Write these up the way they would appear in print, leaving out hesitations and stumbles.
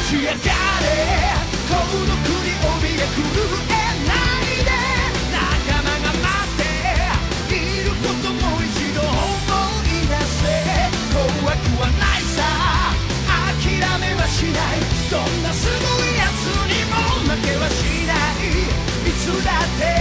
ち上がれ孤独に怯え震えないで仲間が待っていることも一度思い出せ怖くはないさ諦めはしないどんなすごいやつにも負けはしないいつだって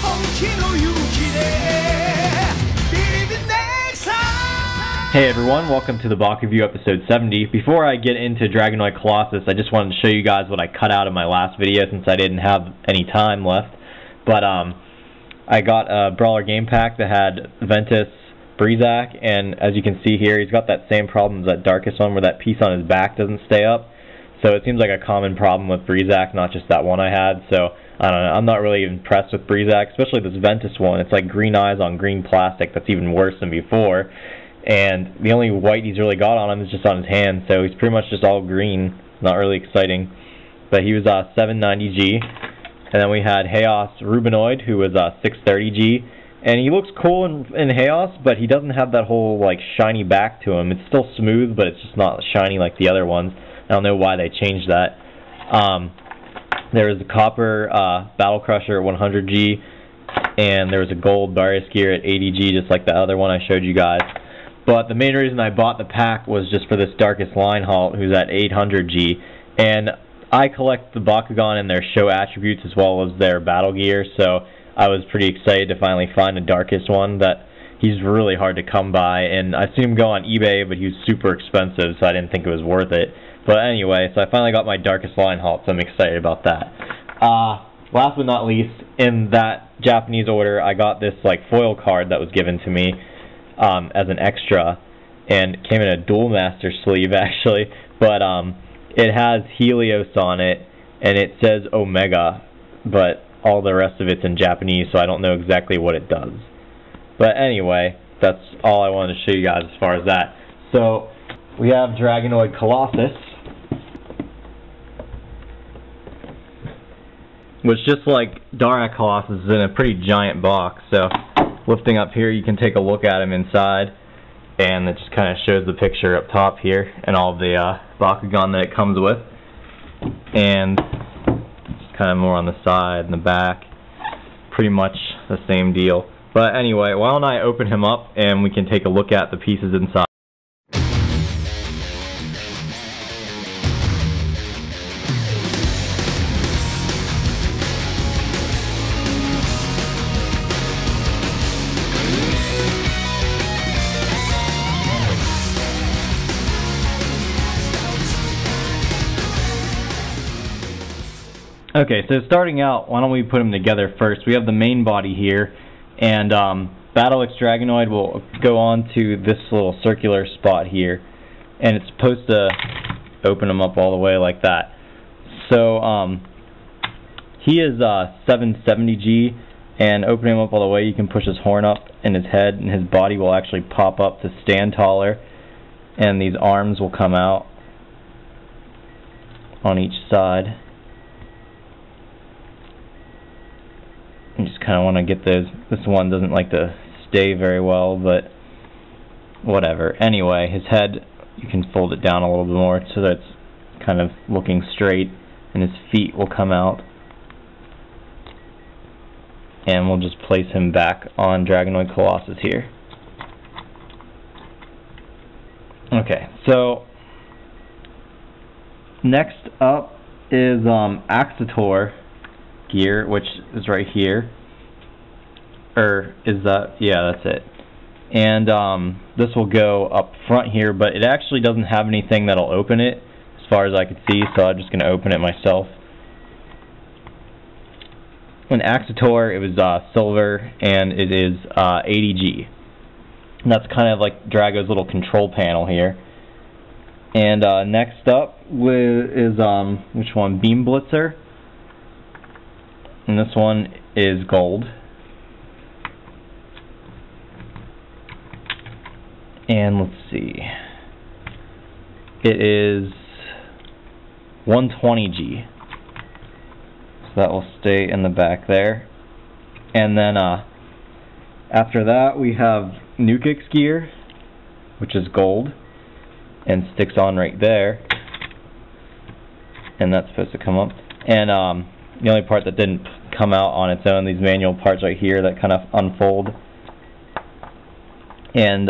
本気の勇気で Believe in next time. Hey everyone, welcome to the BakuView episode 70. Before I get into Dragonoid Colossus, I just wanted to show you guys what I cut out of my last video since I didn't have any time left. But I got a Brawler game pack that had Ventus, Breezak, and as you can see here, he's got that same problem as that Darkest one where that piece on his back doesn't stay up. So it seems like a common problem with Breezak, not just that one I had. So I don't know, I'm not really impressed with Breezak, especially this Ventus one. It's like green eyes on green plastic that's even worse than before. And the only white he's really got on him is just on his hand, so he's pretty much just all green. Not really exciting. But he was 790G. And then we had Chaos Rubinoid, who was 630G. And he looks cool in Chaos, but he doesn't have that whole like shiny back to him. It's still smooth, but it's just not shiny like the other ones. I don't know why they changed that. There was a Copper Battle Crusher at 100G, and there was a Gold Barrier Skier at 80G, just like the other one I showed you guys. But the main reason I bought the pack was just for this Darkest Line Halt, who's at 800G. And I collect the Bakugan and their show attributes as well as their battle gear, so I was pretty excited to finally find a Darkest one that he's really hard to come by. And I seen him go on eBay, but he was super expensive, so I didn't think it was worth it. But anyway, so I finally got my Darkest Line Halt, so I'm excited about that. Last but not least, in that Japanese order, I got this like foil card that was given to me as an extra, and it came in a Duel Master sleeve actually, but it has Helios on it, and it says Omega, but all the rest of it's in Japanese, so I don't know exactly what it does. But anyway, that's all I wanted to show you guys as far as that. So we have Dragonoid Colossus, which just like Darak Colossus is in a pretty giant box, so lifting up here you can take a look at him inside, and it just kind of shows the picture up top here and all the Bakugan that it comes with, and it's kind of more on the side and the back, pretty much the same deal. But anyway, why don't I open him up and we can take a look at the pieces inside. Okay, so starting out, why don't we put them together first? We have the main body here, and Battle X Dragonoid will go on to this little circular spot here, and it's supposed to open them up all the way like that. So he is 770G, and opening him up all the way, you can push his horn up in his head, and his body will actually pop up to stand taller, and these arms will come out on each side. I just kind of want to get those. This one doesn't like to stay very well, but whatever. Anyway, his head, you can fold it down a little bit more so that it's kind of looking straight, and his feet will come out. And we'll just place him back on Dragonoid Colossus here. Okay, so next up is Axator gear, which is right here, or is that, yeah, that's it. And this will go up front here, but it actually doesn't have anything that'll open it as far as I could see, so I'm just going to open it myself. In Axator, it was silver, and it is 80G. And that's kind of like Drago's little control panel here. And next up is which one? Beam Blitzer. And this one is gold. And let's see. It is 120G. So that will stay in the back there. And then after that we have Nukix gear, which is gold and sticks on right there. and that's supposed to come up. And the only part that didn't come out on its own, these manual parts right here that kind of unfold. And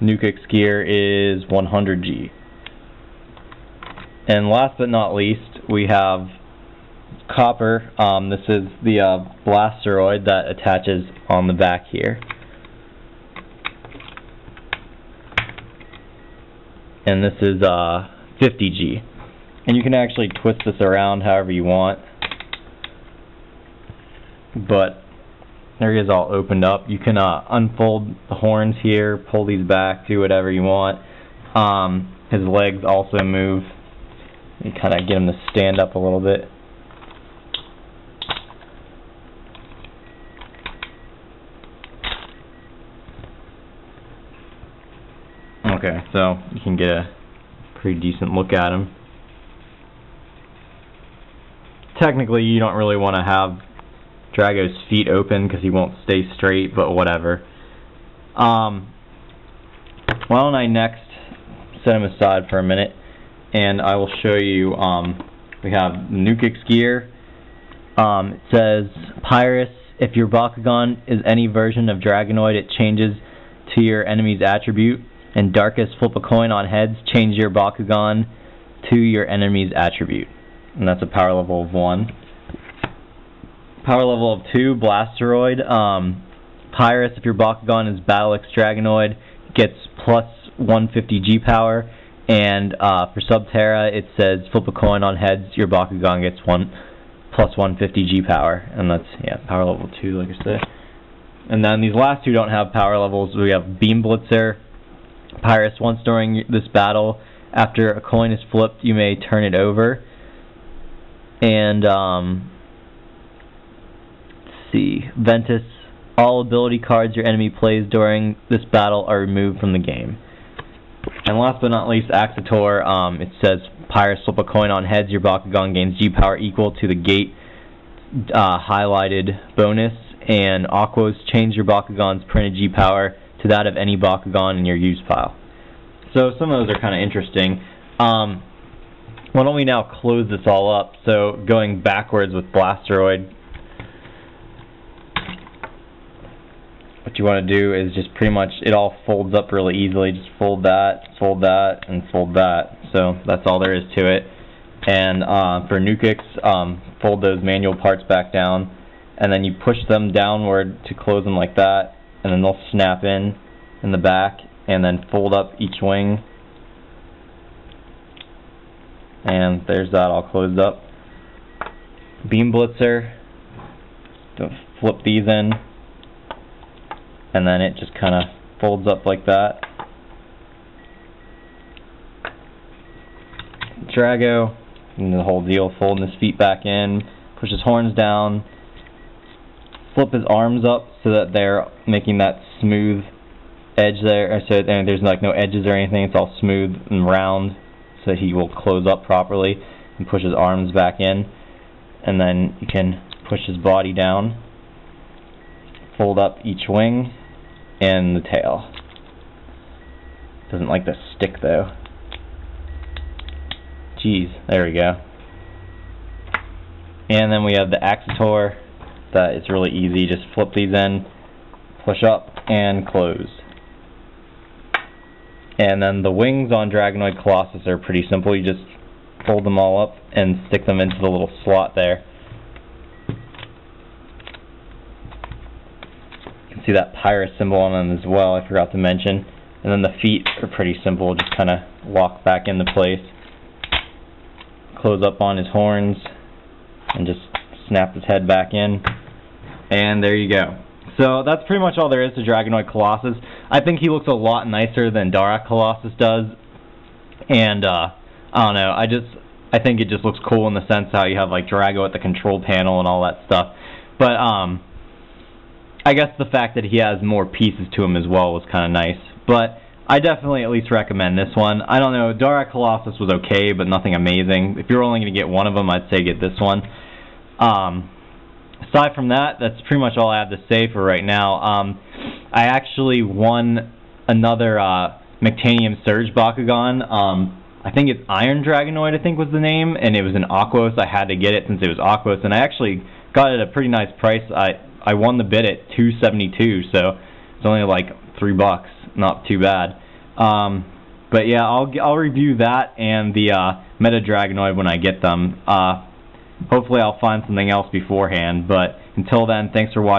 Nukix gear is 100G. And last but not least, we have copper. This is the Blasteroid that attaches on the back here. And this is 50G. And you can actually twist this around however you want. But there he is, all opened up. You can unfold the horns here, pull these back, do whatever you want. His legs also move. You kind of get him to stand up a little bit. Okay, so you can get a pretty decent look at him. Technically, you don't really want to have Drago's feet open because he won't stay straight, but whatever. Why don't I next set him aside for a minute, and I will show you, we have Nukix gear. It says, Pyrus, if your Bakugan is any version of Dragonoid, it changes to your enemy's attribute. And Darkest, flip a coin on heads, change your Bakugan to your enemy's attribute. And that's a power level of 1. Power level of 2, Blasteroid. Pyrus, if your Bakugan is Battle X Dragonoid, gets plus 150 G power. And for Subterra, it says flip a coin on heads, your Bakugan gets plus 150 G power. And that's, yeah, power level 2, like I said. And then these last two don't have power levels. We have Beam Blitzer. Pyrus, once during this battle, after a coin is flipped, you may turn it over. And, let's see, Ventus, all ability cards your enemy plays during this battle are removed from the game. And last but not least, Axitor, it says, Pyrus, flip a coin on heads, your Bakugan gains G power equal to the gate highlighted bonus. And Aquos, change your Bakugan's printed G power to that of any Bakugan in your use pile. So some of those are kind of interesting. Why don't we now close this all up? So going backwards with Blasteroid, what you want to do is just pretty much, it all folds up really easily. Just fold that, and fold that. So that's all there is to it. And for Nukix, fold those manual parts back down, and then you push them downward to close them like that, and then they'll snap in the back, and then fold up each wing. And there's that all closed up. Beam Blitzer, flip these in, and then it just kind of folds up like that. Drago, and the whole deal, folding his feet back in, push his horns down, flip his arms up so that they're making that smooth edge there, so there's like no edges or anything, it's all smooth and round, so he will close up properly, and push his arms back in, and then you can push his body down, fold up each wing, and the tail. Doesn't like to stick though. Jeez, there we go. And then we have the Axitor, that is really easy, just flip these in, push up, and close. And then the wings on Dragonoid Colossus are pretty simple. You just fold them all up and stick them into the little slot there. You can see that Pyrus symbol on them as well, I forgot to mention. And then the feet are pretty simple, just kind of lock back into place. Close up on his horns and just snap his head back in. And there you go. So that's pretty much all there is to Dragonoid Colossus. I think he looks a lot nicer than Darak Colossus does. And I don't know, I think it just looks cool in the sense how you have like Drago at the control panel and all that stuff. But I guess the fact that he has more pieces to him as well was kind of nice. But I definitely at least recommend this one. I don't know, Darak Colossus was okay, but nothing amazing. If you're only going to get one of them, I'd say get this one. Aside from that, that's pretty much all I have to say for right now. I actually won another Mectanium Surge Bakugan. I think it's Iron Dragonoid, I think was the name, and it was an Aquos. I had to get it since it was Aquos, and I actually got it at a pretty nice price. I won the bid at $272, so it's only like $3, not too bad. But yeah, I'll review that and the Meta Dragonoid when I get them. Hopefully I'll find something else beforehand, but until then, thanks for watching.